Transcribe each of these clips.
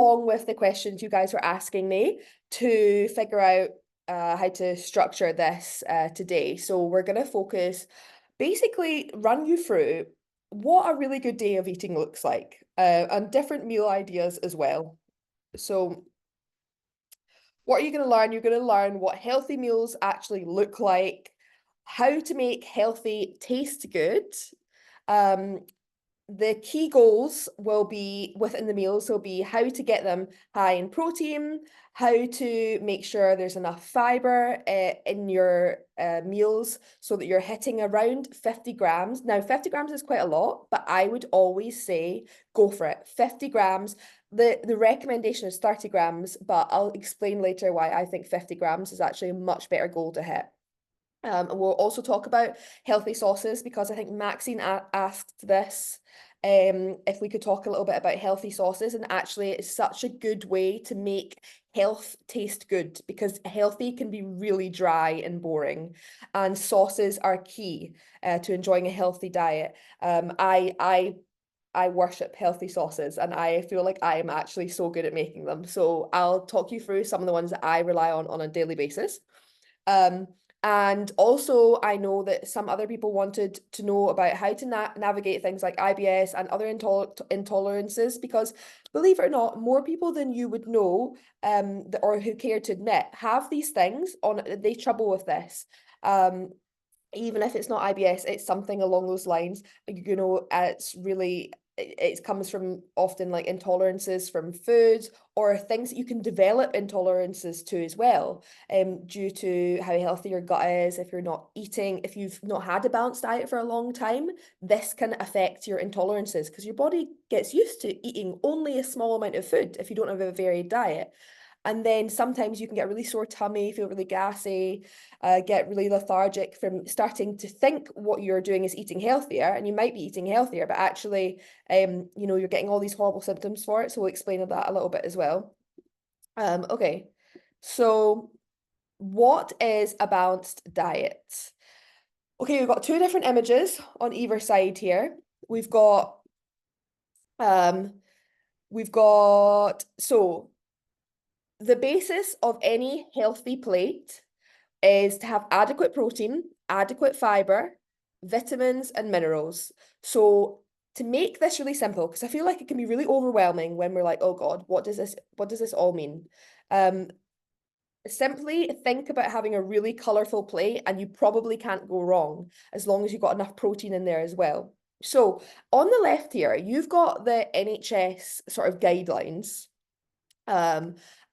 along with the questions you guys were asking me to figure out how to structure this today. So we're going to focus, basically run you through what a really good day of eating looks like, and different meal ideas as well. So what are you going to learn? You're going to learn what healthy meals actually look like, how to make healthy taste good. Um, the key goals will be within the meals will be how to get them high in protein, how to make sure there's enough fibre in your meals so that you're hitting around 50 grams. Now, 50 grams is quite a lot, but I would always say go for it. 50 grams. The recommendation is 30 grams, but I'll explain later why I think 50 grams is actually a much better goal to hit. And we'll also talk about healthy sauces because I think Maxine asked this, if we could talk a little bit about healthy sauces, and actually it's such a good way to make health taste good because healthy can be really dry and boring, and sauces are key to enjoying a healthy diet. I worship healthy sauces and I feel like I am actually so good at making them. So I'll talk you through some of the ones that I rely on a daily basis. Um, and also, I know that some other people wanted to know about how to navigate things like IBS and other intolerances, because believe it or not, more people than you would know, or who care to admit, have these things they trouble with this. Even if it's not IBS, it's something along those lines. You know, it's really it comes from often like intolerances from foods or things that you can develop intolerances to as well, due to how healthy your gut is. If you're not eating, if you've not had a balanced diet for a long time, this can affect your intolerances because your body gets used to eating only a small amount of food if you don't have a varied diet. And then sometimes you can get a really sore tummy, feel really gassy, get really lethargic from starting to think what you're doing is eating healthier, and you might be eating healthier, but actually, you're getting all these horrible symptoms for it. So we'll explain that a little bit as well. Okay, so what is a balanced diet? Okay, we've got two different images on either side here. We've got, um, so the basis of any healthy plate is to have adequate protein, adequate fiber, vitamins, and minerals. So to make this really simple, because I feel like it can be really overwhelming when we're like, oh God, what does this all mean? Simply think about having a really colorful plate and you probably can't go wrong as long as you've got enough protein in there as well. So on the left here, you've got the NHS sort of guidelines,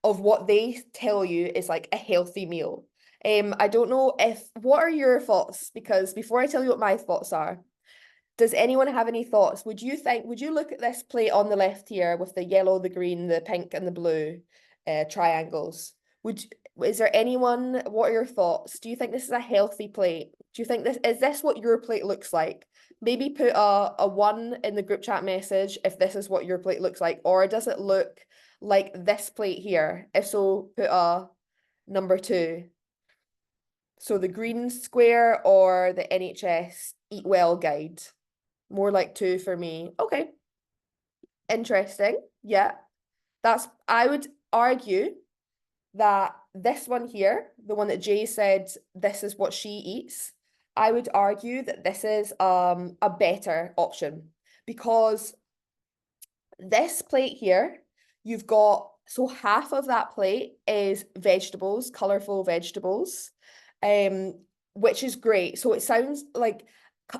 of what they tell you is like a healthy meal. I don't know what are your thoughts? Because before I tell you what my thoughts are, does anyone have any thoughts? Would you look at this plate on the left here with the yellow, the green, the pink, and the blue triangles? Is there anyone, what are your thoughts? Do you think this is a healthy plate? Do you think this what your plate looks like? Maybe put a one in the group chat message if this is what your plate looks like, or does it look like this plate here? If so, put a number two. So the green square or the NHS Eat Well guide. More like two for me. Okay, interesting. Yeah, I would argue that this one here, the one that Jay said, this is what she eats, I would argue that this is a better option because this plate here, you've got, so half of that plate is vegetables, colorful vegetables, um, which is great. So it sounds like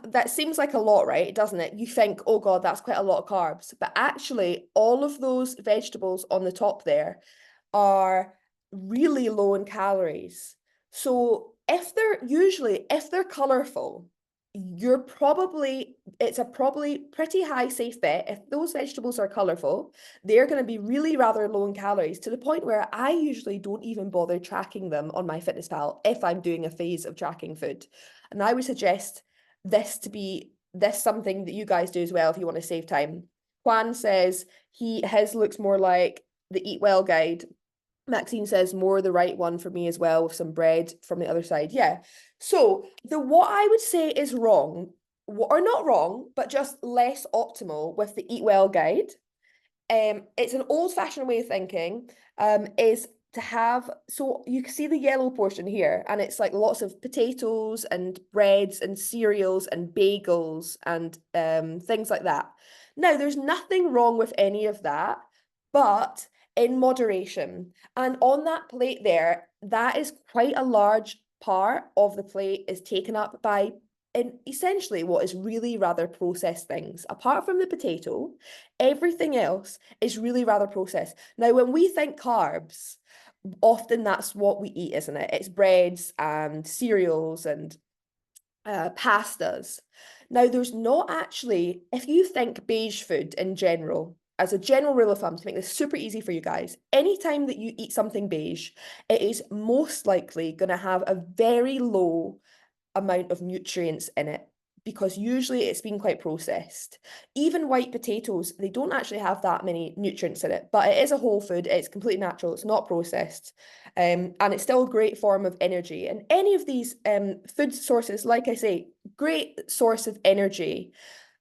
that seems like a lot, right? Doesn't it? You think, oh God, that's quite a lot of carbs. But actually, all of those vegetables on the top there are really low in calories. So if they're colorful, it's a probably pretty high safe bet. If those vegetables are colorful, they're going to be really rather low in calories, to the point where I usually don't even bother tracking them on MyFitnessPal if I'm doing a phase of tracking food. And I would suggest this something that you guys do as well if you want to save time. Juan says his looks more like the Eat Well guide. Maxine says more the right one for me as well, with some bread from the other side. Yeah. So what I would say is wrong, or not wrong, but just less optimal with the Eat Well guide it's an old-fashioned way of thinking, is to have, so you can see the yellow portion here, and it's like lots of potatoes and breads and cereals and bagels and things like that. Now, there's nothing wrong with any of that, but in moderation. And on that plate there, that is quite a large part of the plate is taken up by essentially what is really rather processed things. Apart from the potato, everything else is really rather processed. Now, when we think carbs, often that's what we eat, isn't it? It's breads and cereals and pastas. Now, there's not actually, if you think beige food in general, as a general rule of thumb, to make this super easy for you guys, anytime that you eat something beige, it is most likely going to have a very low amount of nutrients in it because usually it's been quite processed. Even white potatoes, they don't actually have that many nutrients in it, but it is a whole food. It's completely natural. It's not processed. And it's still a great form of energy. And any of these food sources, like I say, great source of energy,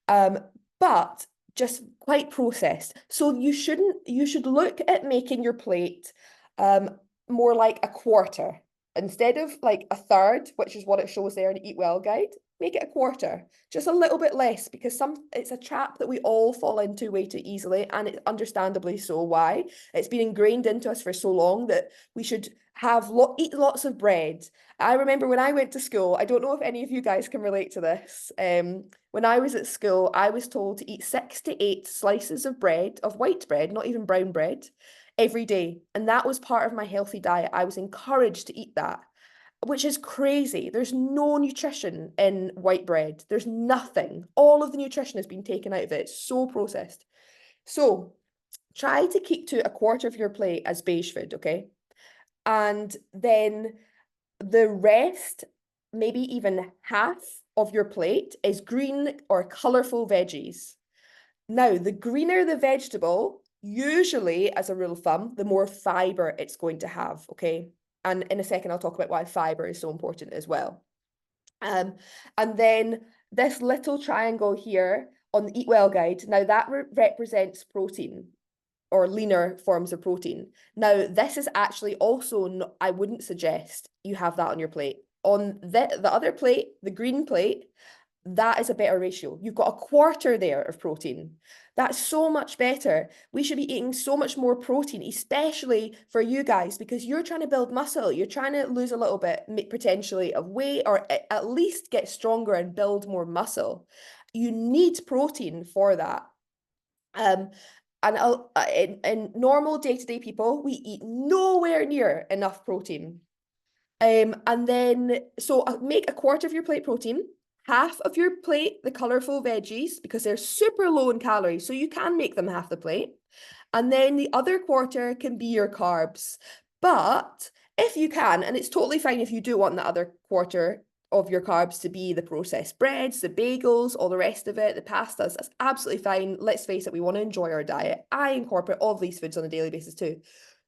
but just quite processed. So you should look at making your plate more like a quarter. Instead of like a third, which is what it shows there in the Eat Well guide, make it a quarter, just a little bit less, because it's a trap that we all fall into way too easily, and it's understandably so. Why? It's been ingrained into us for so long that we should eat lots of bread. I remember when I went to school, I don't know if any of you guys can relate to this. When I was at school, I was told to eat 6 to 8 slices of bread, of white bread, not even brown bread, every day. And that was part of my healthy diet. I was encouraged to eat that, which is crazy. There's no nutrition in white bread. There's nothing. All of the nutrition has been taken out of it. It's so processed. So try to keep to a quarter of your plate as beige food, okay? And then the rest, maybe even half of your plate, is green or colorful veggies. Now, the greener the vegetable, usually, as a rule of thumb, the more fiber it's going to have, okay? And in a second, I'll talk about why fiber is so important as well. And then this little triangle here on the Eat Well guide, now that represents protein or leaner forms of protein. Now, this is actually also, I wouldn't suggest you have that on your plate. On the other plate, the green plate, that is a better ratio. You've got a quarter there of protein. That's so much better. We should be eating so much more protein, especially for you guys, because you're trying to build muscle. You're trying to lose a little bit, potentially, of weight, or at least get stronger and build more muscle. You need protein for that. And in normal day-to-day people, we eat nowhere near enough protein. And then, so make a quarter of your plate protein, half of your plate the colorful veggies, because they're super low in calories, so you can make them half the plate. And then the other quarter can be your carbs. But if you can, and it's totally fine if you do want the other quarter of your carbs to be the processed breads, the bagels, all the rest of it, the pastas, that's absolutely fine. Let's face it, we want to enjoy our diet. I incorporate all of these foods on a daily basis too.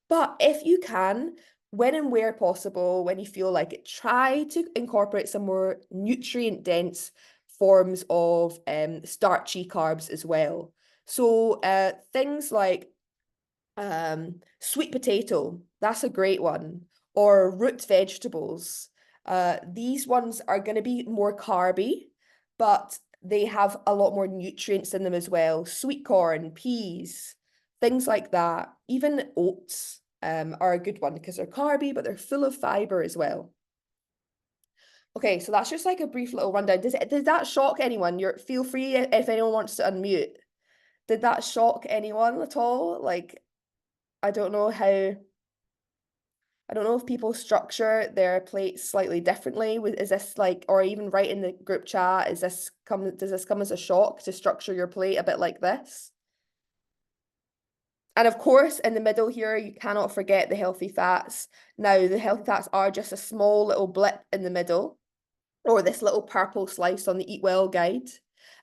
But if you can, when and where possible, when you feel like it, try to incorporate some more nutrient-dense forms of starchy carbs as well. So things like sweet potato, that's a great one, or root vegetables. These ones are going to be more carby, but they have a lot more nutrients in them as well. Sweet corn, peas, things like that. Even oats are a good one because they're carby, but they're full of fiber as well. Okay, so that's just like a brief little rundown. Did that shock anyone? Feel free if anyone wants to unmute. Did that shock anyone at all? Like, I don't know if people structure their plates slightly differently. Is this like, or even write in the group chat, does this come as a shock to structure your plate a bit like this? And of course, in the middle here, you cannot forget the healthy fats. Now, the healthy fats are just a small little blip in the middle, or this little purple slice on the Eat Well guide.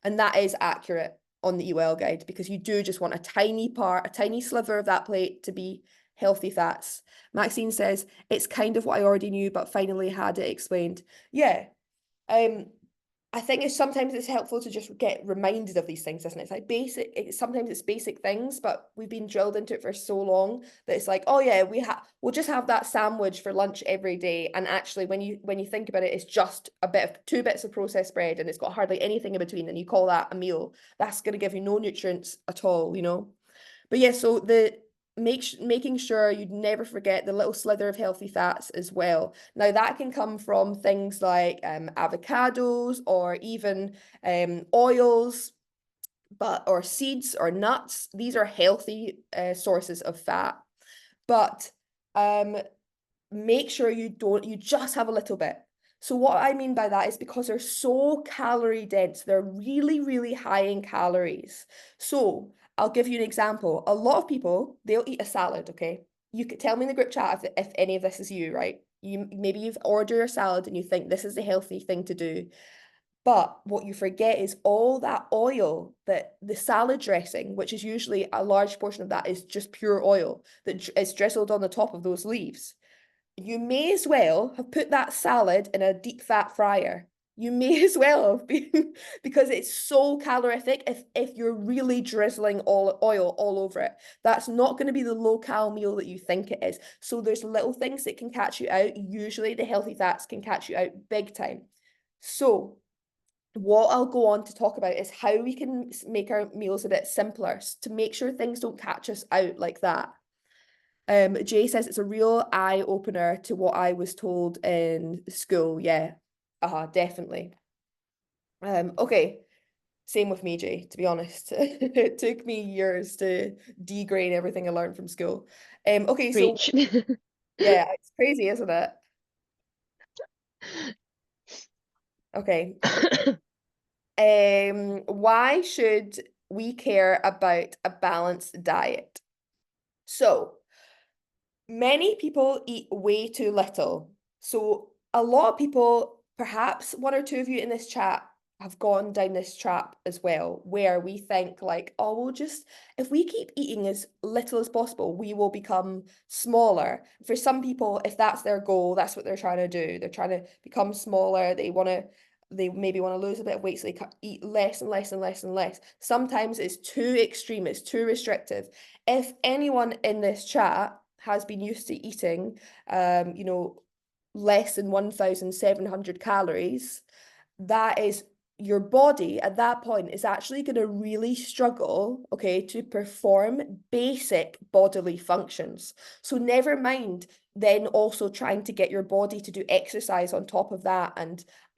And that is accurate on the Eat Well guide, because you do just want a tiny part, a tiny sliver of that plate to be healthy fats. Maxine says, it's kind of what I already knew, but finally had it explained. Yeah. I think sometimes it's helpful to just get reminded of these things, isn't it? It's like sometimes it's basic things, but we've been drilled into it for so long that it's like, oh yeah, we'll just have that sandwich for lunch every day. And actually when you think about it, it's just two bits of processed bread and it's got hardly anything in between, and you call that a meal. That's going to give you no nutrients at all, you know? But yeah, so making sure you never forget the little slither of healthy fats as well. Now that can come from things like avocados or even oils, or seeds or nuts. These are healthy sources of fat, but make sure you just have a little bit. So what I mean by that is because they're so calorie dense, they're really, really high in calories. So I'll give you an example. A lot of people, they'll eat a salad, okay? You could tell me in the group chat if any of this is you, right? Maybe you've ordered a salad and you think this is the healthy thing to do. But what you forget is all that oil, that the salad dressing, which is usually a large portion of that is just pure oil that is drizzled on the top of those leaves. You may as well have put that salad in a deep fat fryer. You may as well have been because it's so calorific if you're really drizzling all oil all over it. That's not going to be the low cal meal that you think it is. So there's little things that can catch you out. Usually the healthy fats can catch you out big time. So what I'll go on to talk about is how we can make our meals a bit simpler to make sure things don't catch us out like that. Jay says it's a real eye opener to what I was told in school. Yeah, definitely. Okay, same with me, Jay, to be honest. It took me years to degrade everything I learned from school. Okay, so Preach. yeah, it's crazy, isn't it? Okay. Why should we care about a balanced diet? So, many people eat way too little. So a lot of people, perhaps one or two of you in this chat, have gone down this trap as well, where we think like, oh, if we keep eating as little as possible, we will become smaller. For some people, if that's their goal, that's what they're trying to do. They're trying to become smaller. They maybe want to lose a bit of weight, so they eat less and less and less and less. Sometimes it's too extreme, it's too restrictive. If anyone in this chat has been used to eating, less than 1,700 calories, that is your body at that point is actually going to really struggle, okay, to perform basic bodily functions. So never mind then also trying to get your body to do exercise on top of that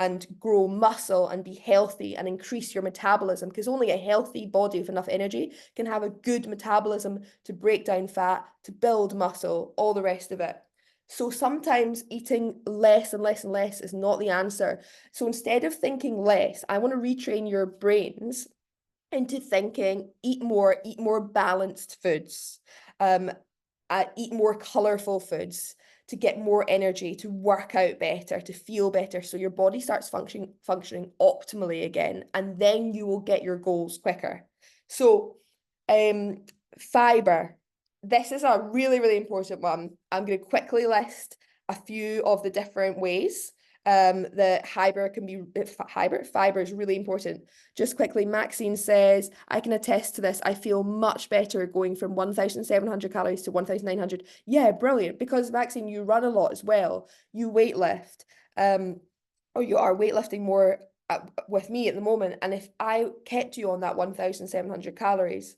and grow muscle and be healthy and increase your metabolism, because only a healthy body with enough energy can have a good metabolism to break down fat, to build muscle, all the rest of it. So sometimes eating less and less and less is not the answer. So instead of thinking less, I want to retrain your brains into thinking eat more balanced foods, um, eat more colorful foods to get more energy, to work out better, to feel better. So your body starts functioning optimally again, and then you will get your goals quicker. So, fiber. This is a really, really important one. I'm going to quickly list a few of the different ways that fiber is really important. Just quickly, Maxine says, I can attest to this. I feel much better going from 1,700 calories to 1,900. Yeah, brilliant. Because Maxine, you run a lot as well. You weightlift, or you are weightlifting more with me at the moment. And if I kept you on that 1,700 calories,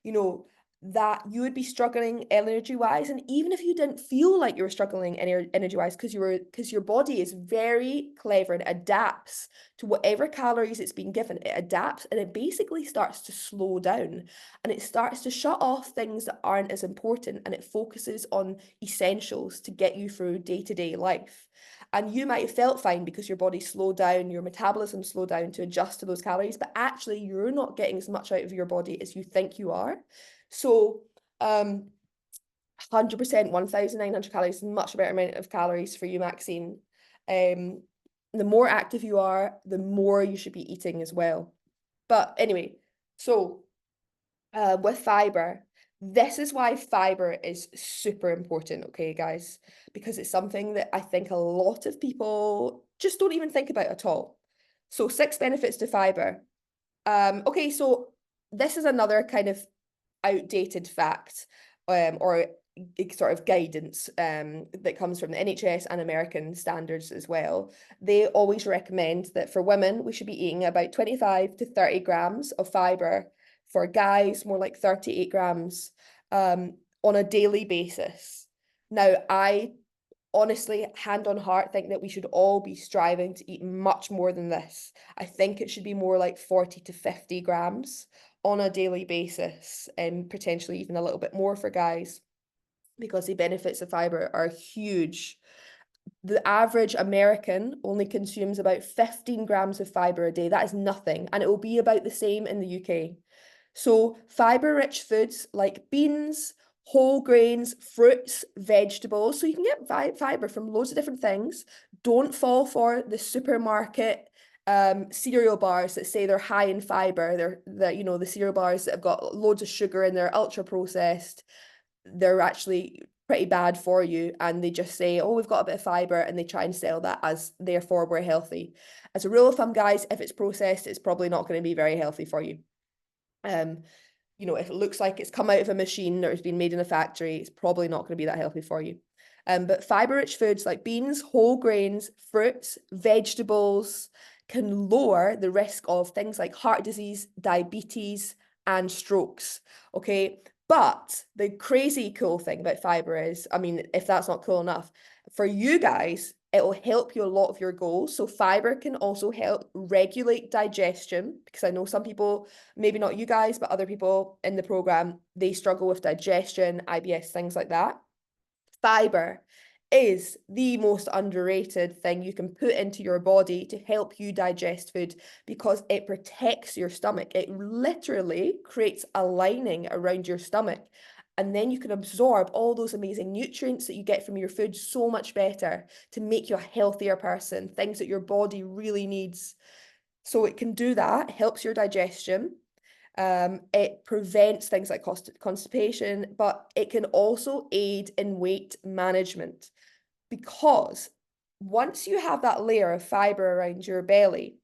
you know, that you would be struggling energy wise. And even if you didn't feel like you were struggling energy wise, because your body is very clever and adapts to whatever calories it's been given, it adapts and it basically starts to slow down and it starts to shut off things that aren't as important, and it focuses on essentials to get you through day-to-day life. And you might have felt fine because your body slowed down, your metabolism slowed down to adjust to those calories, but actually you're not getting as much out of your body as you think you are. So, 100%, 1,900 calories is a much better amount of calories for you, Maxine. The more active you are, the more you should be eating as well. But anyway, so with fiber, this is why fiber is super important, okay, guys? Because it's something that I think a lot of people just don't even think about at all. So 6 benefits to fiber. Okay, so this is another kind of outdated fact, or sort of guidance that comes from the NHS and American standards as well. They always recommend that for women, we should be eating about 25 to 30 grams of fiber. For guys, more like 38 grams on a daily basis. Now, I honestly, hand on heart, think that we should all be striving to eat much more than this. I think it should be more like 40 to 50 grams on a daily basis, and potentially even a little bit more for guys, because the benefits of fiber are huge. The average American only consumes about 15 grams of fiber a day. That is nothing, and it will be about the same in the UK. So fiber-rich foods like beans, whole grains, fruits, vegetables. So you can get fiber from loads of different things. Don't fall for the supermarket cereal bars that say they're high in fiber. The cereal bars that have got loads of sugar in, they're ultra processed. They're actually pretty bad for you, and they just say, oh, we've got a bit of fiber, and they try and sell that as therefore we're healthy. As a rule of thumb, guys, if it's processed, it's probably not going to be very healthy for you. If it looks like it's come out of a machine or it's been made in a factory, it's probably not going to be that healthy for you. But fiber-rich foods like beans, whole grains, fruits, vegetables can lower the risk of things like heart disease, diabetes, and strokes. Okay. But the crazy cool thing about fiber is, I mean, if that's not cool enough, for you guys, it will help you a lot of your goals. So fiber can also help regulate digestion, because I know some people, maybe not you guys, but other people in the program, they struggle with digestion, IBS, things like that. Fiber is the most underrated thing you can put into your body to help you digest food, because it protects your stomach. It literally creates a lining around your stomach, and then you can absorb all those amazing nutrients that you get from your food so much better to make you a healthier person, things that your body really needs. So it can do that, helps your digestion. It prevents things like constipation, but it can also aid in weight management, because once you have that layer of fiber around your belly,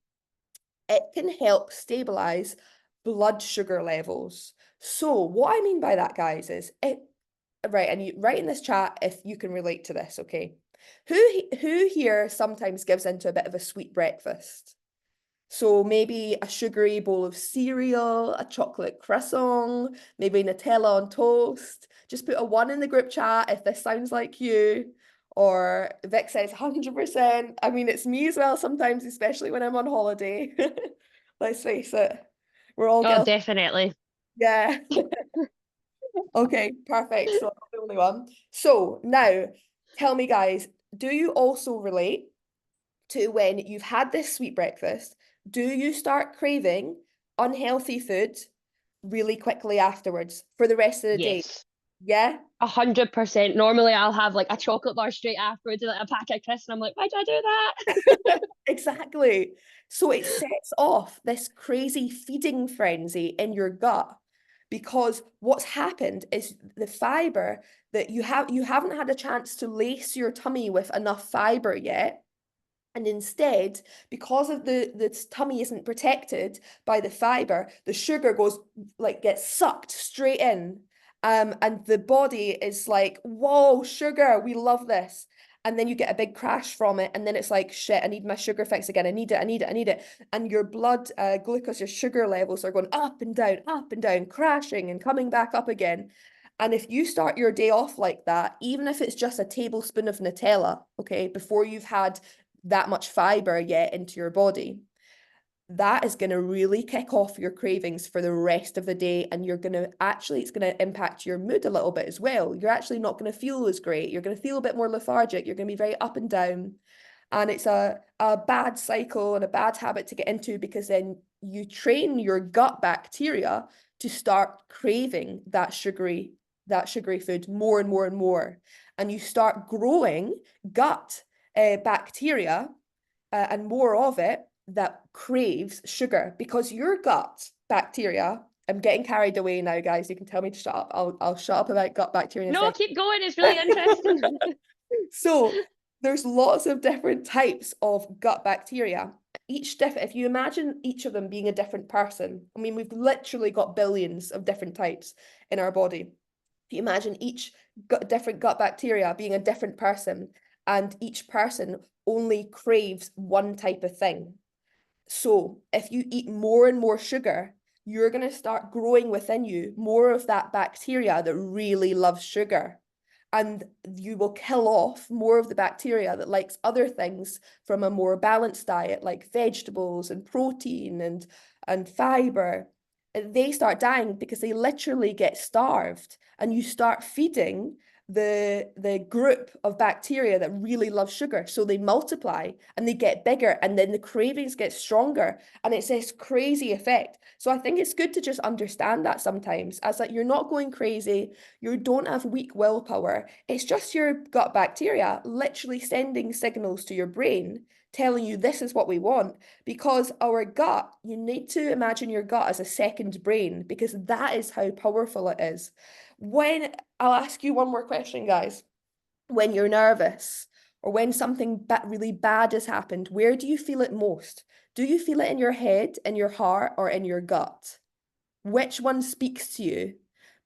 it can help stabilize blood sugar levels. So what I mean by that, guys, is right, and you write in this chat if you can relate to this, okay? Who here sometimes gives into a bit of a sweet breakfast? So maybe a sugary bowl of cereal, a chocolate croissant, maybe Nutella on toast. Just put a 1 in the group chat if this sounds like you. Or Vic says 100%. I mean, it's me as well sometimes, especially when I'm on holiday. Let's face it. We're all Oh, guilty. definitely. Yeah. Okay, perfect. So I'm not the only one. So now, tell me, guys, do you also relate to when you've had this sweet breakfast? Do you start craving unhealthy food really quickly afterwards for the rest of the day? Yes. Yeah? 100%. Normally I'll have like a chocolate bar straight afterwards and like a packet of crisps, and I'm like, why did I do that? Exactly. So it sets off this crazy feeding frenzy in your gut, because what's happened is the fiber that you haven't had a chance to lace your tummy with enough fiber yet. And instead, because of the tummy isn't protected by the fiber, the sugar gets sucked straight in. And the body is like, whoa, sugar, we love this. And then you get a big crash from it. And then it's like, shit, I need my sugar fix again. I need it, I need it, I need it. And your blood glucose, your sugar levels are going up and down, crashing and coming back up again. And if you start your day off like that, even if it's just a tablespoon of Nutella, okay, before you've had that much fiber yet into your body, that is going to really kick off your cravings for the rest of the day. And it's going to impact your mood a little bit as well. You're actually not going to feel as great. You're going to feel a bit more lethargic. You're going to be very up and down. And it's a bad cycle and a bad habit to get into, because then you train your gut bacteria to start craving that sugary food more and more and more. And you start growing gut bacteria and more of it that craves sugar, because your gut bacteria, I'm getting carried away now, guys. You can tell me to shut up. I'll shut up about gut bacteria in a No, second. keep going. It's really interesting. So there's lots of different types of gut bacteria. if you imagine each of them being a different person, I mean, we've literally got billions of different types in our body. If you imagine each different gut bacteria being a different person, and each person only craves one type of thing. So if you eat more and more sugar, you're going to start growing within you more of that bacteria that really loves sugar. And you will kill off more of the bacteria that likes other things from a more balanced diet, like vegetables and protein and fiber. And they start dying because they literally get starved. And you start feeding the group of bacteria that really love sugar, so they multiply and they get bigger, and then the cravings get stronger, and it's this crazy effect. So I think it's good to just understand that sometimes, as that you're not going crazy, you don't have weak willpower, it's just your gut bacteria literally sending signals to your brain telling you this is what we want. Because our gut, you need to imagine your gut as a second brain, because that is how powerful it is. When I'll ask you one more question, guys. When you're nervous or when something really bad has happened, where do you feel it most? Do you feel it in your head, in your heart, or in your gut? Which one speaks to you?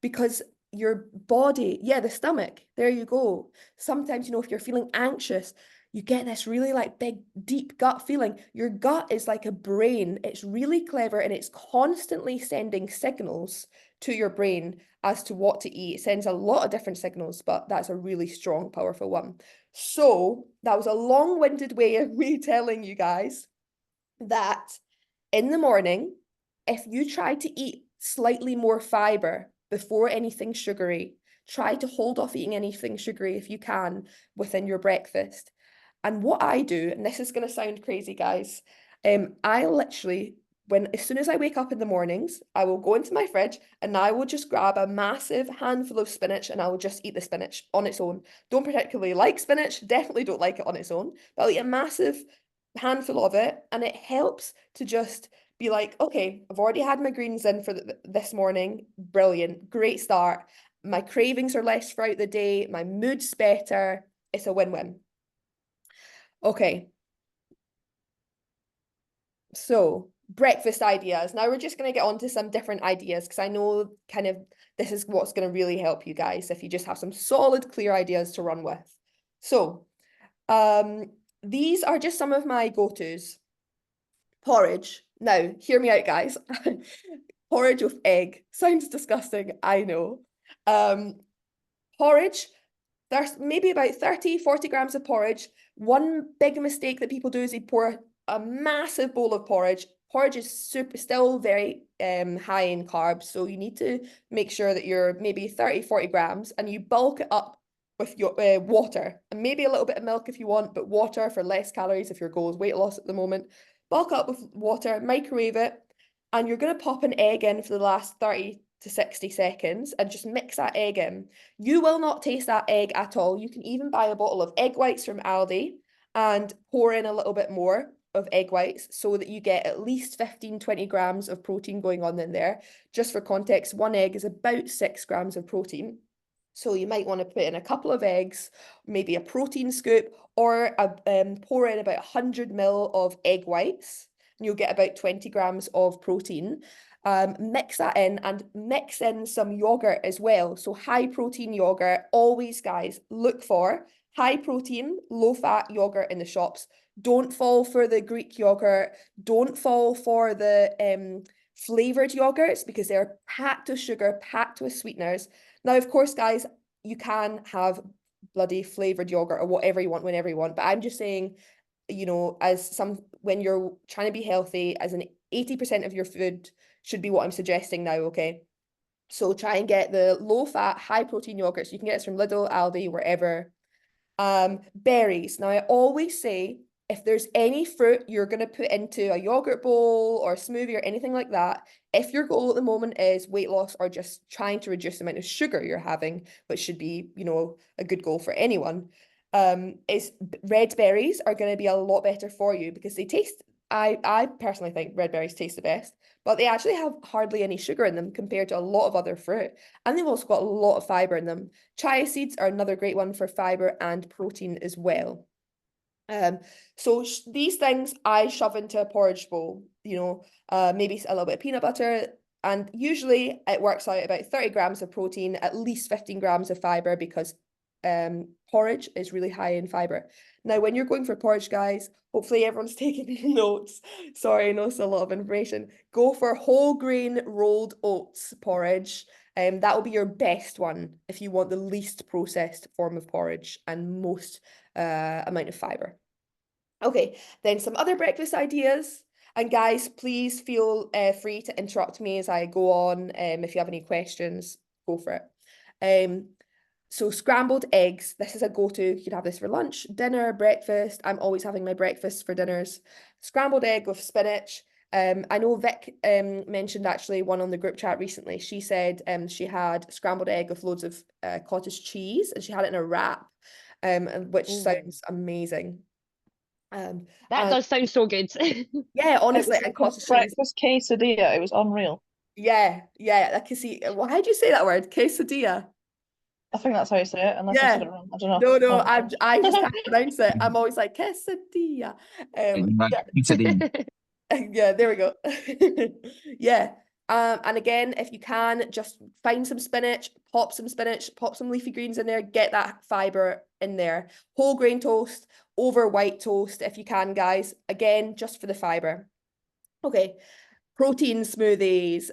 Because your body, yeah, the stomach, there you go. Sometimes, if you're feeling anxious, you get this really like big, deep gut feeling. Your gut is like a brain. It's really clever and it's constantly sending signals to your brain as to what to eat. It sends a lot of different signals, but that's a really strong, powerful one. So that was a long-winded way of me telling you guys that in the morning, if you try to eat slightly more fiber before anything sugary, try to hold off eating anything sugary if you can within your breakfast. And what I do, and this is going to sound crazy, guys, I literally, as soon as I wake up in the mornings, I will go into my fridge and I will just grab a massive handful of spinach and I will just eat the spinach on its own. Don't particularly like spinach, definitely don't like it on its own, but I'll eat a massive handful of it, and it helps to just be like, okay, I've already had my greens in for this morning. Brilliant, great start. My cravings are less throughout the day. My mood's better. It's a win-win. Okay, so breakfast ideas. Now we're just going to get on to some different ideas because I know kind of this is what's going to really help you guys if you just have some solid, clear ideas to run with. So, these are just some of my go-tos. Porridge. Now, hear me out, guys. Porridge with egg. Sounds disgusting, I know. Porridge, there's maybe about 30, 40 grams of porridge. One big mistake that people do is they pour a massive bowl of porridge. Porridge is still very high in carbs, so you need to make sure that you're maybe 30, 40 grams, and you bulk it up with your water, and maybe a little bit of milk if you want, but water for less calories if your goal is weight loss at the moment. Bulk up with water, microwave it, and you're going to pop an egg in for the last 30 to 60 seconds and just mix that egg in. You will not taste that egg at all. You can even buy a bottle of egg whites from Aldi and pour in a little bit more of egg whites so that you get at least 15, 20 grams of protein going on in there. Just for context, one egg is about 6 grams of protein. So you might want to put in a couple of eggs, maybe a protein scoop, or pour in about 100 ml of egg whites, and you'll get about 20 grams of protein. Mix that in and mix in some yogurt as well. So high protein yogurt, always, guys, look for high protein, low fat yogurt in the shops. Don't fall for the Greek yogurt. Don't fall for the flavored yogurts because they're packed with sugar, packed with sweeteners. Now, of course, guys, you can have bloody flavored yogurt or whatever you want, whenever you want. But I'm just saying, when you're trying to be healthy, as an 80% of your food should be what I'm suggesting now, okay? So try and get the low fat, high protein yogurts. You can get this from Lidl, Aldi, wherever. Berries. Now, I always say, if there's any fruit you're going to put into a yogurt bowl or a smoothie or anything like that, if your goal at the moment is weight loss or just trying to reduce the amount of sugar you're having, which should be, a good goal for anyone, is red berries are going to be a lot better for you because they taste, I personally think red berries taste the best, but they actually have hardly any sugar in them compared to a lot of other fruit. And they've also got a lot of fiber in them. Chia seeds are another great one for fiber and protein as well. So these things I shove into a porridge bowl, you know, maybe a little bit of peanut butter, and usually it works out about 30 grams of protein, at least 15 grams of fiber, because porridge is really high in fiber. Now, when you're going for porridge, guys, hopefully everyone's taking notes. Sorry, I know it's a lot of information. Go for whole grain rolled oats porridge. That will be your best one if you want the least processed form of porridge and most amount of fiber. Okay, then some other breakfast ideas. And guys, please feel free to interrupt me as I go on. If you have any questions, go for it. So scrambled eggs, this is a go-to. You could have this for lunch, dinner, breakfast. I'm always having my breakfast for dinners. Scrambled egg with spinach. I know Vic mentioned actually one on the group chat recently. She said she had scrambled egg with loads of cottage cheese, and she had it in a wrap, which Ooh, sounds amazing. that And does sound so good. yeah, It honestly, was and like a cottage cheese. breakfast quesadilla. It was unreal. Yeah, yeah, I can see. Well, how do you say that word? Quesadilla. I think that's how you say it, unless I said Yeah. it wrong. I don't know. No, no, Oh my I just gosh. can't pronounce it. I'm always like quesadilla. Yeah, Pizzeria. yeah, there we go. Yeah. And again, if you can, just find some spinach, pop some leafy greens in there, get that fiber in there. Whole grain toast over white toast if you can, guys. Again, just for the fiber. Okay, protein smoothies.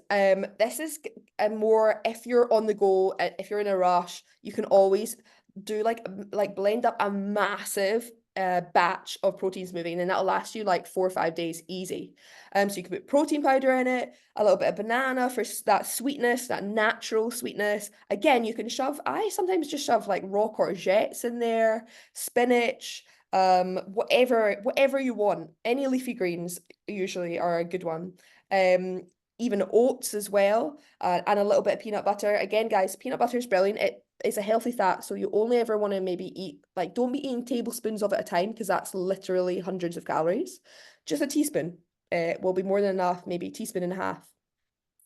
This is a more if you're on the go, if you're in a rush, you can always do like blend up a massive batch of protein smoothie, and then that'll last you like 4 or 5 days easy. So you can put protein powder in it, a little bit of banana for that sweetness, that natural sweetness. Again, you can shove. I sometimes just shove like raw courgettes in there, spinach, whatever you want. Any leafy greens usually are a good one. Um, Even oats as well, and a little bit of peanut butter. Again, guys, peanut butter is brilliant. It is a healthy fat, so you only ever want to maybe eat, like, don't be eating tablespoons of it at a time, because that's literally hundreds of calories. Just a teaspoon will be more than enough, maybe a teaspoon and a half.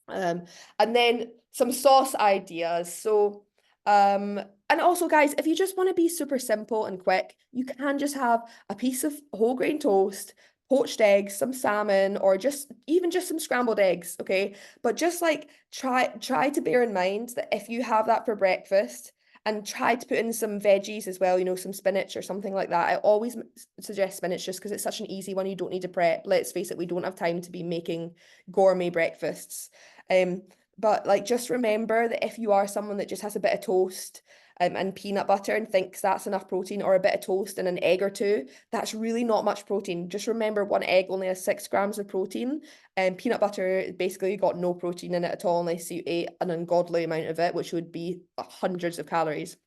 And then some sauce ideas. So, and also, guys, if you just want to be super simple and quick, you can just have a piece of whole grain toast, poached eggs, some salmon, or just even just some scrambled eggs, okay? But just like try to bear in mind that if you have that for breakfast, and try to put in some veggies as well, you know, some spinach or something like that. I always suggest spinach just because it's such an easy one. You don't need to prep. Let's face it, we don't have time to be making gourmet breakfasts. Um, but like just remember that if you are someone that just has a bit of toast and peanut butter and thinks that's enough protein, or a bit of toast and an egg or two, that's really not much protein. Just remember, one egg only has 6 grams of protein, and peanut butter basically got no protein in it at all unless you ate an ungodly amount of it, which would be hundreds of calories.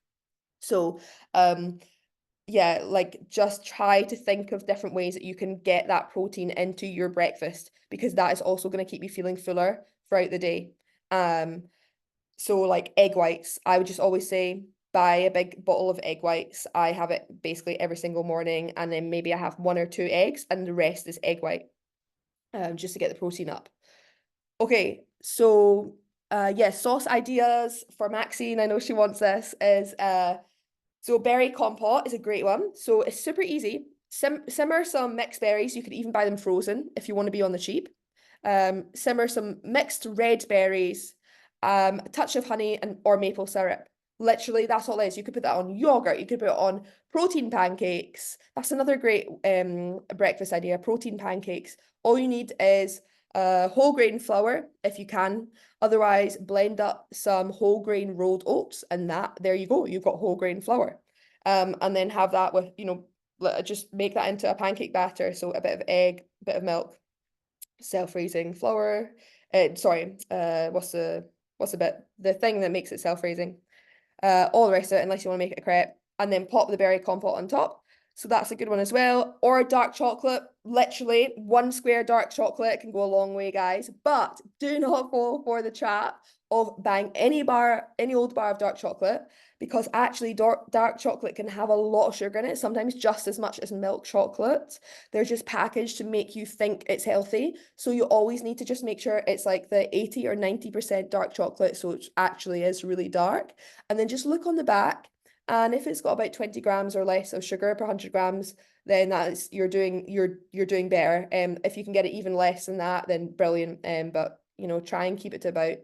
So, yeah, like just try to think of different ways that you can get that protein into your breakfast, because that is also going to keep you feeling fuller throughout the day. So like egg whites, I would just always say buy a big bottle of egg whites. I have it basically every single morning, and then maybe I have 1 or 2 eggs and the rest is egg white, just to get the protein up. Okay, so yeah, sauce ideas for Maxine. I know she wants this is so berry compote is a great one. So it's super easy. Simmer some mixed berries. You could even buy them frozen if you want to be on the cheap. Simmer some mixed red berries, a touch of honey and or maple syrup. Literally, that's all it is. You could put that on yogurt. You could put it on protein pancakes. That's another great breakfast idea. Protein pancakes. All you need is whole grain flour if you can. Otherwise, blend up some whole grain rolled oats, and there you go. You've got whole grain flour. And then have that with, you know, just make that into a pancake batter. So a bit of egg, a bit of milk, self-raising flour. What's the thing that makes it self-raising? All the rest of it, unless you want to make it a crepe, and then pop the berry compote on top. So that's a good one as well. Or dark chocolate. Literally, one square dark chocolate can go a long way, guys. But do not fall for the trap of buying any old bar of dark chocolate, because actually dark chocolate can have a lot of sugar in it, sometimes just as much as milk chocolate. They're just packaged to make you think it's healthy. So you always need to just make sure it's like the 80 or 90% dark chocolate, so it actually is really dark. And then just look on the back. And if it's got about 20 grams or less of sugar per 100 grams, then that's you're doing better. If you can get it even less than that, then brilliant. But try and keep it to about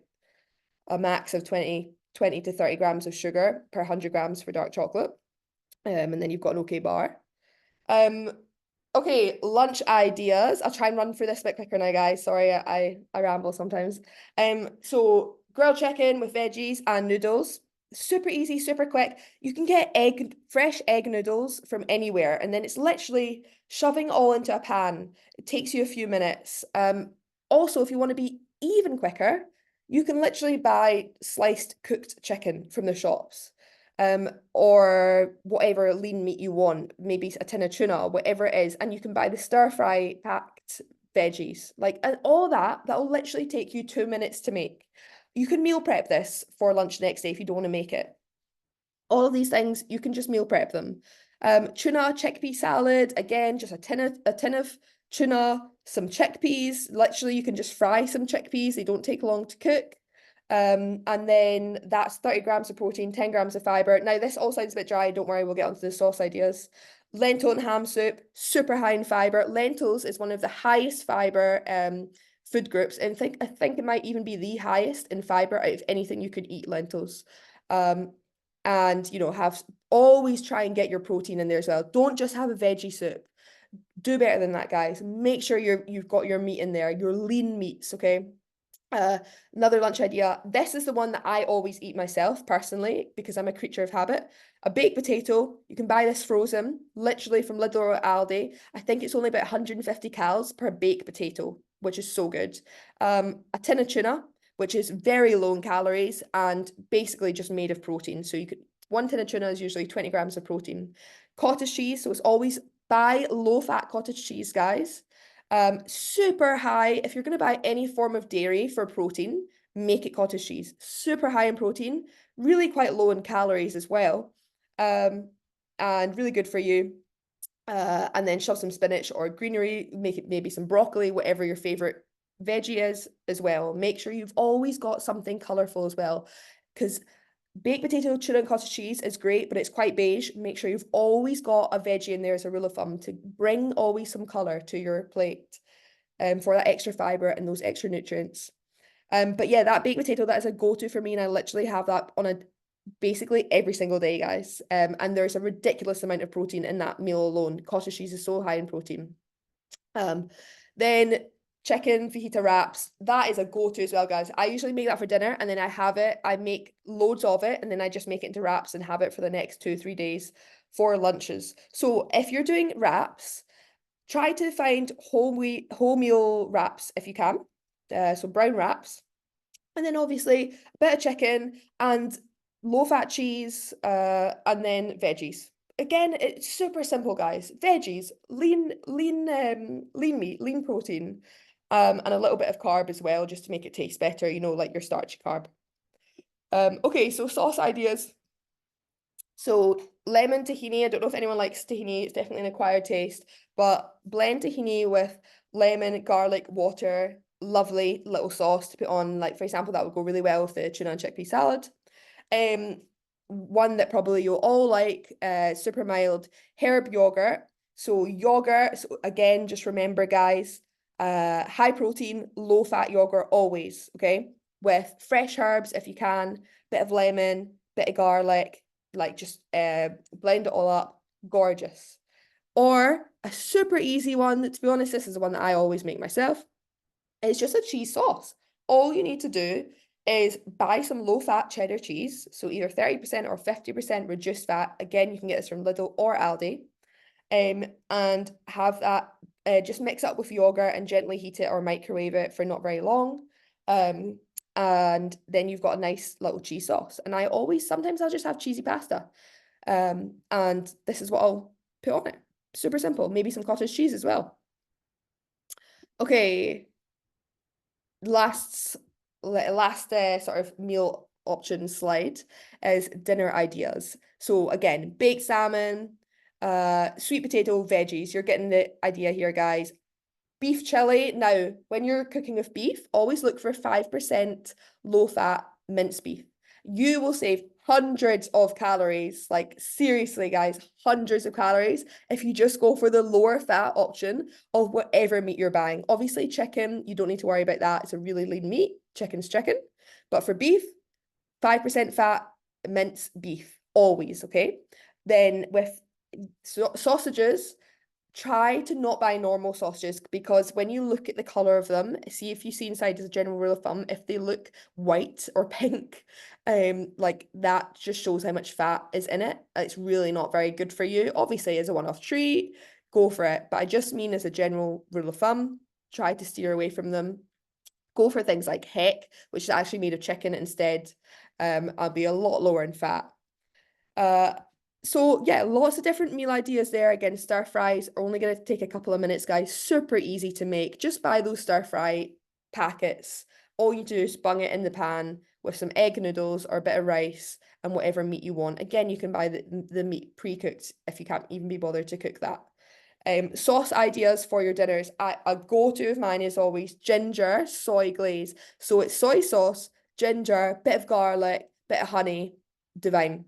a max of 20 to 30 grams of sugar per 100 grams for dark chocolate. And then you've got an okay bar. Okay, lunch ideas. I'll try and run through this a bit quicker now, guys. Sorry, I ramble sometimes. So grilled chicken with veggies and noodles. Super easy, super quick. You can get fresh egg noodles from anywhere, and then it's literally shoving it all into a pan. It takes you a few minutes. Also, if you want to be even quicker, you can literally buy sliced cooked chicken from the shops. Or whatever lean meat you want, maybe a tin of tuna, whatever it is, and you can buy the stir fry packed veggies, and all that'll literally take you 2 minutes to make. You can meal prep this for lunch next day if you don't want to make it. All of these things, you can just meal prep them. Tuna chickpea salad, again, just a tin of tuna, some chickpeas. Literally, you can just fry some chickpeas. They don't take long to cook. And then that's 30 grams of protein, 10 grams of fiber. Now, this all sounds a bit dry. Don't worry, we'll get onto the sauce ideas. Lentil and ham soup, super high in fiber. Lentils is one of the highest fiber food groups. And I think it might even be the highest in fiber out of anything you could eat, lentils. And, always try and get your protein in there as well. Don't just have a veggie soup. Do better than that, guys. Make sure you've got your meat in there, your lean meats, okay? Another lunch idea. This is the one that I always eat myself personally because I'm a creature of habit. A baked potato. You can buy this frozen, literally from Lidl or Aldi. I think it's only about 150 calories per baked potato, which is so good. A tin of tuna, which is very low in calories and basically just made of protein. So one tin of tuna is usually 20 grams of protein. Cottage cheese. So it's always buy low-fat cottage cheese, guys. Super high. If you're going to buy any form of dairy for protein, make it cottage cheese. Super high in protein, really quite low in calories as well, and really good for you. And then shove some spinach or greenery, make it maybe some broccoli, whatever your favorite veggie is as well. Make sure you've always got something colorful as well, because baked potato, tuna, and cottage cheese is great, but it's quite beige. Make sure you've always got a veggie in there as a rule of thumb to bring always some colour to your plate for that extra fibre and those extra nutrients. But yeah, that baked potato, that is a go-to for me, and I literally have that on basically every single day, guys. And there's a ridiculous amount of protein in that meal alone. Cottage cheese is so high in protein. Then chicken fajita wraps, that is a go-to as well, guys. I usually make that for dinner and then I make loads of it and then I just make it into wraps and have it for the next 2-3 days for lunches. So if you're doing wraps, try to find wholemeal wraps if you can. So brown wraps. And then obviously a bit of chicken and low-fat cheese and then veggies. Again, it's super simple, guys. Veggies, lean meat, lean protein. And a little bit of carb as well, just to make it taste better, like your starchy carb. Okay, so sauce ideas. So lemon tahini, I don't know if anyone likes tahini, it's definitely an acquired taste, but blend tahini with lemon, garlic, water, lovely little sauce to put on, for example, that would go really well with the tuna and chickpea salad. One that probably you'll all like, super mild, herb yogurt. So yogurt, so again, just remember, guys, high protein, low fat yogurt always, okay? With fresh herbs if you can, bit of lemon, bit of garlic, just blend it all up, gorgeous. Or a super easy one, to be honest, this is the one that I always make myself. It's just a cheese sauce. All you need to do is buy some low-fat cheddar cheese, so either 30% or 50% reduced fat. Again, you can get this from Lidl or Aldi. And have that, just mix up with yogurt and gently heat it or microwave it for not very long. And then you've got a nice little cheese sauce. And sometimes I'll just have cheesy pasta. And this is what I'll put on it. Super simple. Maybe some cottage cheese as well. Okay. Last sort of meal option slide is dinner ideas. So again, baked salmon, sweet potato, veggies. You're getting the idea here, guys. Beef chili. Now, when you're cooking with beef, always look for 5% low-fat minced beef. you will save hundreds of calories. Like seriously, guys, hundreds of calories if you just go for the lower fat option of whatever meat you're buying. Obviously, chicken, you don't need to worry about that. It's a really lean meat. Chicken's chicken. But for beef, 5% fat, minced beef, always, okay? Then with sausages, try to not buy normal sausages because when you look at the color of them, see if you see inside as a general rule of thumb, if they look white or pink, like that just shows how much fat is in it. It's really not very good for you. Obviously, as a one-off treat, go for it. But I just mean as a general rule of thumb, try to steer away from them. Go for things like heck, which is actually made of chicken instead. I'll be a lot lower in fat. So yeah, lots of different meal ideas there. Again, stir fries are only going to take a couple of minutes, guys. Super easy to make. Just buy those stir fry packets. All you do is bung it in the pan with some egg noodles or a bit of rice and whatever meat you want. Again, you can buy the meat pre-cooked if you can't even be bothered to cook that. Sauce ideas for your dinners. A go-to of mine is always ginger soy glaze. So it's soy sauce, ginger, bit of garlic, bit of honey, divine.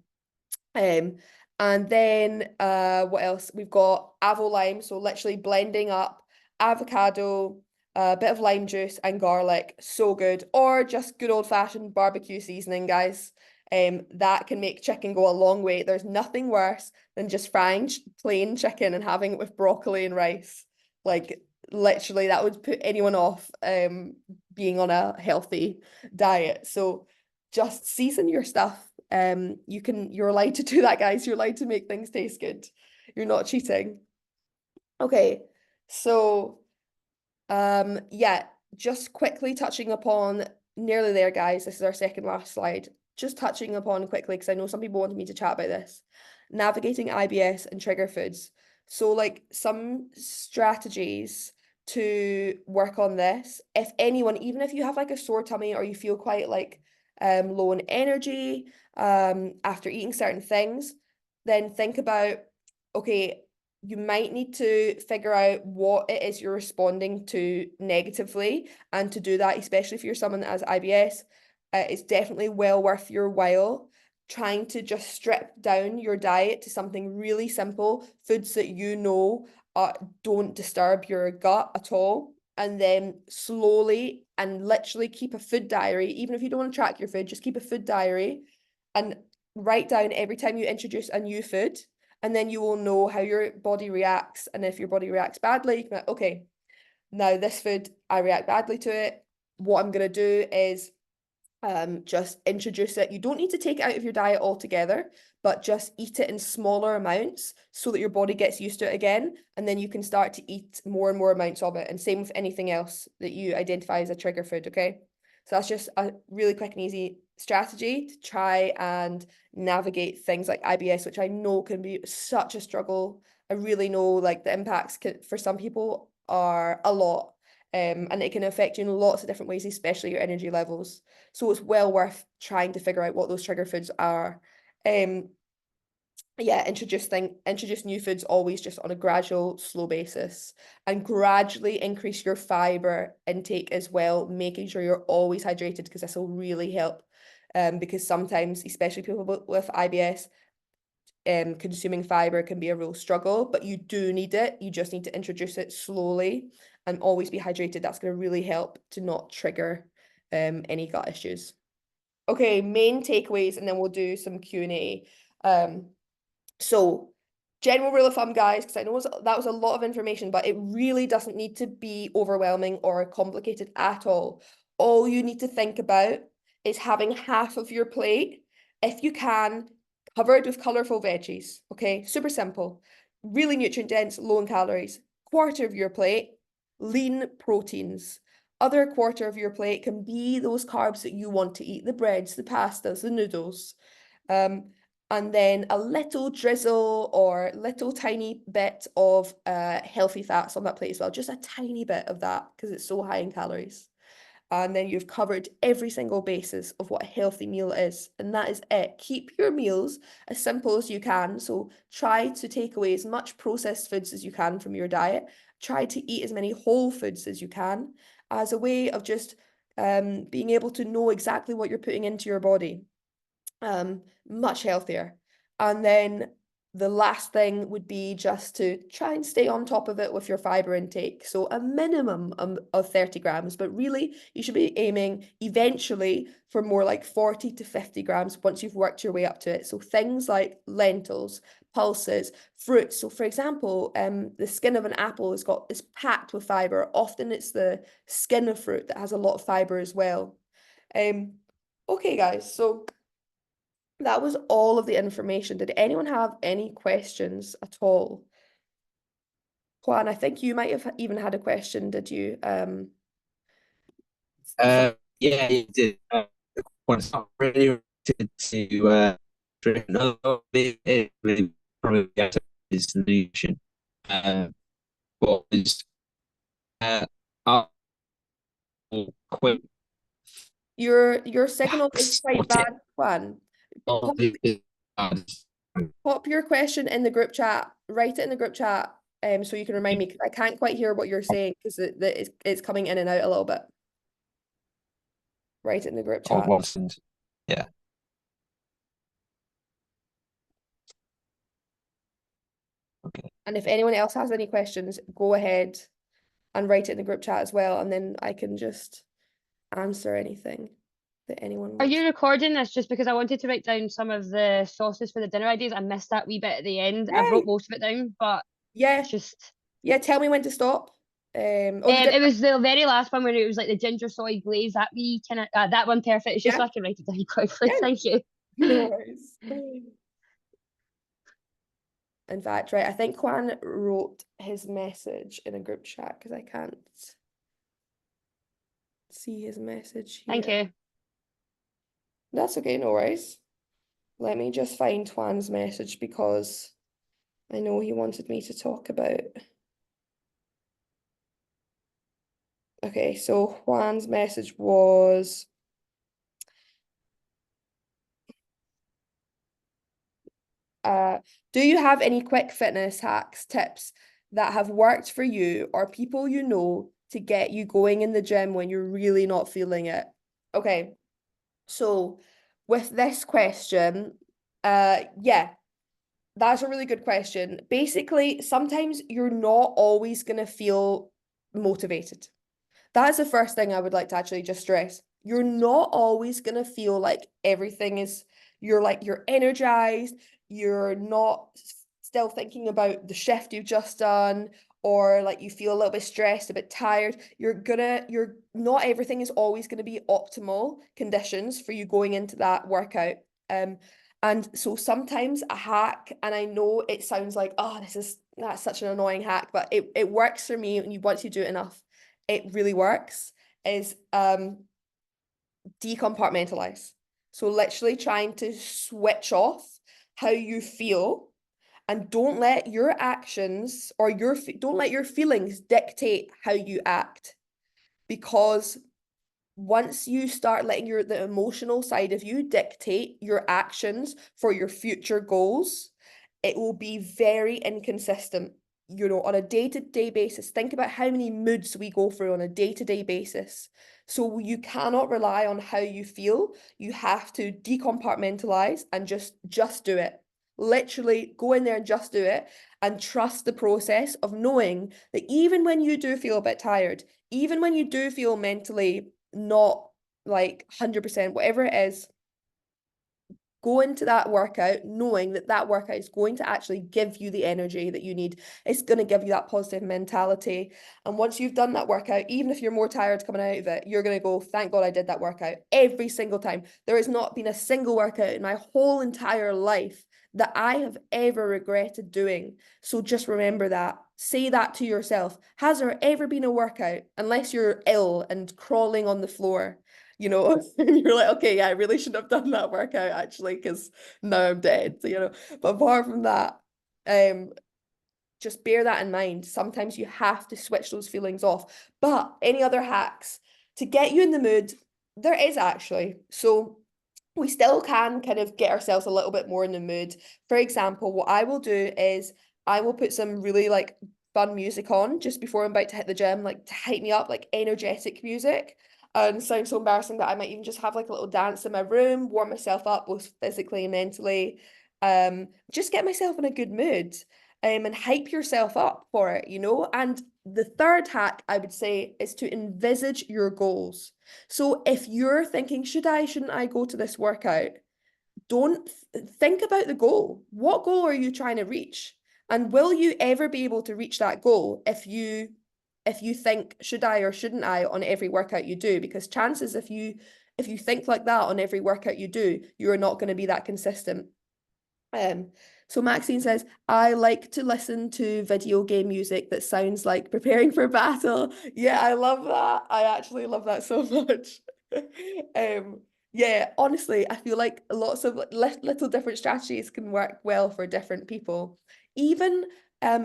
And then what else? We've got avo lime, so literally blending up avocado, a bit of lime juice and garlic, so good. Or just good old-fashioned barbecue seasoning, guys. That can make chicken go a long way. There's nothing worse than just frying plain chicken and having it with broccoli and rice. Like literally that would put anyone off being on a healthy diet. So just season your stuff. You're allowed to do that, guys. You're allowed to make things taste good. You're not cheating. Okay, so yeah, just quickly touching upon nearly there, guys. This is our second last slide. Just touching upon quickly, because I know some people wanted me to chat about this. Navigating IBS and trigger foods. So like some strategies to work on this. If anyone, even if you have like a sore tummy or you feel quite like low in energy after eating certain things, then think about, okay, you might need to figure out what it is you're responding to negatively. And to do that, especially if you're someone that has IBS, it's definitely well worth your while trying to just strip down your diet to something really simple, foods that you know don't disturb your gut at all. And then slowly and literally keep a food diary. Even if you don't want to track your food, just keep a food diary and write down every time you introduce a new food. And then you will know how your body reacts. And if your body reacts badly, you can be like, okay, now this food, I react badly to it. What I'm going to do is just introduce it. You don't need to take it out of your diet altogether, but just eat it in smaller amounts so that your body gets used to it again. And then you can start to eat more and more amounts of it. And same with anything else that you identify as a trigger food, okay? So that's just a really quick and easy strategy to try and navigate things like IBS, which I know can be such a struggle. I really know like the impacts for some people are a lot. And it can affect you in lots of different ways, especially your energy levels. So it's well worth trying to figure out what those trigger foods are. Yeah, introduce new foods always just on a gradual, slow basis, and gradually increase your fiber intake as well, making sure you're always hydrated because this will really help. Because sometimes, especially people with IBS, consuming fiber can be a real struggle, but you do need it. You just need to introduce it slowly and always be hydrated. That's going to really help to not trigger any gut issues. Okay, main takeaways, and then we'll do some Q&A. So general rule of thumb, guys, because I know that was a lot of information, but it really doesn't need to be overwhelming or complicated at all. All you need to think about is having half of your plate, if you can, covered with colourful veggies, okay? Super simple. Really nutrient dense, low in calories. Quarter of your plate, lean proteins. Other quarter of your plate can be those carbs that you want to eat, the breads, the pastas, the noodles. And then a little drizzle or little tiny bit of healthy fats on that plate as well. Just a tiny bit of that because it's so high in calories. And then you've covered every single basis of what a healthy meal is. And that is it. Keep your meals as simple as you can. So try to take away as much processed foods as you can from your diet. Try to eat as many whole foods as you can as a way of just being able to know exactly what you're putting into your body. much healthier. And then the last thing would be just to try and stay on top of it with your fiber intake. So a minimum of 30 grams, but really you should be aiming eventually for more like 40 to 50 grams once you've worked your way up to it. So things like lentils, pulses, fruits. So for example, the skin of an apple is packed with fiber. Often it's the skin of fruit that has a lot of fiber as well. Okay, guys, so that was all of the information. Did anyone have any questions at all? Juan, I think you might have even had a question, did you? Yeah, you did. Was not really related to no, it really probably is nutrition. What was I'll quit Your signal is quite what bad, Juan. all Pop, this pop your question in the group chat. Write it in the group chat, so you can remind me, because I can't quite hear what you're saying because it's coming in and out a little bit. Write it in the group chat. wasn't. Yeah. Okay. And if anyone else has any questions, go ahead and write it in the group chat as well, and then I can just answer anything that anyone Are wants. you recording this just because I wanted to write down some of the sauces for the dinner ideas? I missed that wee bit at the end. I wrote most of it down, but Yeah, it's just yeah. Tell me when to stop. Oh, it was the very last one where it was like the ginger soy glaze, that wee kind of that one perfect. It's just Yeah. so I can write it down quickly. Yeah. Thank you. No worries. In fact, right, I think Juan wrote his message in a group chat because I can't see his message here. Thank you. That's okay, no worries. Let me just find Juan's message because I know he wanted me to talk about. Okay, so Juan's message was do you have any quick fitness hacks, tips that have worked for you or people you know to get you going in the gym when you're really not feeling it? Okay, so with this question, yeah, that's a really good question. Basically, sometimes you're not always going to feel motivated. That's the first thing I would like to actually just stress. You're not always going to feel like everything is, you're energized, you're not still thinking about the shift you've just done, or like you feel a little bit stressed, a bit tired. You're not everything is always going to be optimal conditions for you going into that workout. And so sometimes a hack, and I know it sounds like, oh, that's such an annoying hack, but it works for me, and once you do it enough, it really works, is decompartmentalize. So literally trying to switch off how you feel, and don't let your actions or don't let your feelings dictate how you act, because once you start letting the emotional side of you dictate your actions for your future goals, it will be very inconsistent. On a day-to-day basis, think about how many moods we go through on a day-to-day basis. So you cannot rely on how you feel. You have to decompartmentalize and just do it. Literally go in there and just do it, and trust the process of knowing that even when you do feel a bit tired, even when you do feel mentally not like 100%, whatever it is, go into that workout knowing that that workout is going to actually give you the energy that you need. It's going to give you that positive mentality. And once you've done that workout, even if you're more tired coming out of it, you're going to go, thank God I did that workout every single time. There has not been a single workout in my whole entire life that I have ever regretted doing. So just remember that. Say that to yourself. Has there ever been a workout, unless you're ill and crawling on the floor, you're like, okay, yeah, I really shouldn't have done that workout actually, because now I'm dead. So, but apart from that, just bear that in mind. Sometimes you have to switch those feelings off. But any other hacks to get you in the mood? There is actually. So we still can kind of get ourselves a little bit more in the mood. For example, what I will do is I will put some really fun music on just before I'm about to hit the gym, like to hype me up, like energetic music. and sounds so embarrassing that I might even just have like a little dance in my room, warm myself up both physically and mentally. Just get myself in a good mood, and hype yourself up for it, you know? And the third hack I would say is to envisage your goals. So if you're thinking, shouldn't I go to this workout? Don't think about the goal. What goal are you trying to reach? And will you ever be able to reach that goal if you think, should I or shouldn't I on every workout you do? Because chances if you think like that on every workout you do, you're not going to be that consistent. So Maxine says, I like to listen to video game music that sounds like preparing for battle. Yeah, I love that. I actually love that so much. Yeah, honestly, I feel like lots of little different strategies can work well for different people. Even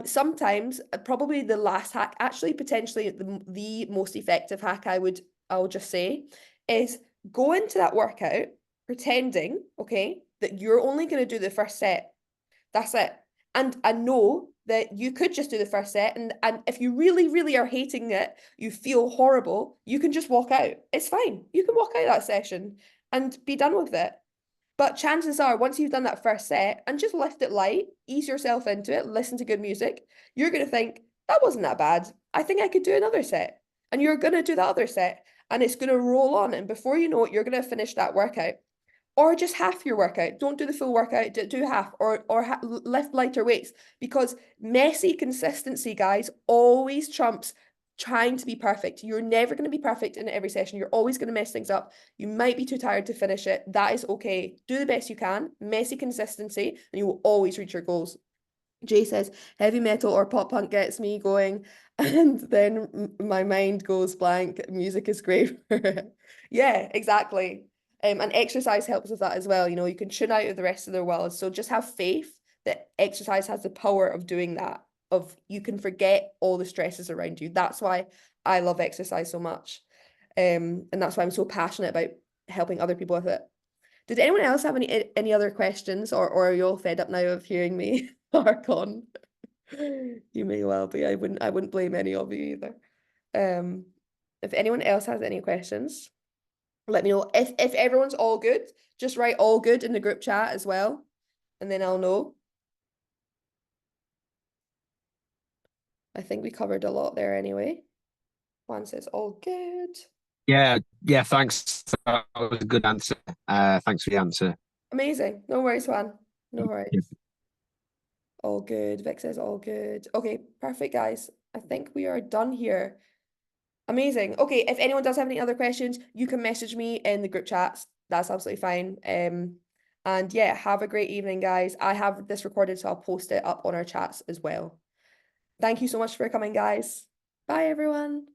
sometimes, probably the last hack, actually potentially the most effective hack I'll just say, is go into that workout pretending, okay, that you're only going to do the first set. That's it. And I know that you could just do the first set, and if you really, really are hating it, you feel horrible, you can just walk out. It's fine. You can walk out that session and be done with it. But chances are, once you've done that first set and just lift it light, ease yourself into it, listen to good music, you're going to think, that wasn't that bad. I think I could do another set. And you're going to do the other set, and it's going to roll on. And before you know it, you're going to finish that workout. Or just half your workout. Don't do the full workout, do half, or lift lighter weights, because messy consistency, guys, always trumps trying to be perfect. You're never going to be perfect in every session. You're always going to mess things up. You might be too tired to finish it. That is okay. Do the best you can. Messy consistency, and you will always reach your goals. Jay says, heavy metal or pop punk gets me going, and then my mind goes blank. Music is great. Yeah, exactly. And exercise helps with that as well. You know, you can tune out of the rest of the world. So just have faith that exercise has the power of doing that. Of you can forget all the stresses around you. That's why I love exercise so much. And that's why I'm so passionate about helping other people with it. Did anyone else have any other questions, or are you all fed up now of hearing me hark on? You may well be. I wouldn't blame any of you either. If anyone else has any questions, let me know. If everyone's all good, just write all good in the group chat as well, and then I'll know. I think we covered a lot there anyway. Juan says all good. Yeah, thanks. That was a good answer. Thanks for the answer. Amazing. No worries, Juan. No worries. All good. Vic says all good. Okay, perfect, guys. I think we are done here. Amazing. Okay, if anyone does have any other questions, you can message me in the group chats. That's absolutely fine. And yeah, have a great evening, guys. I have this recorded, so I'll post it up on our chats as well. Thank you so much for coming, guys. Bye, everyone.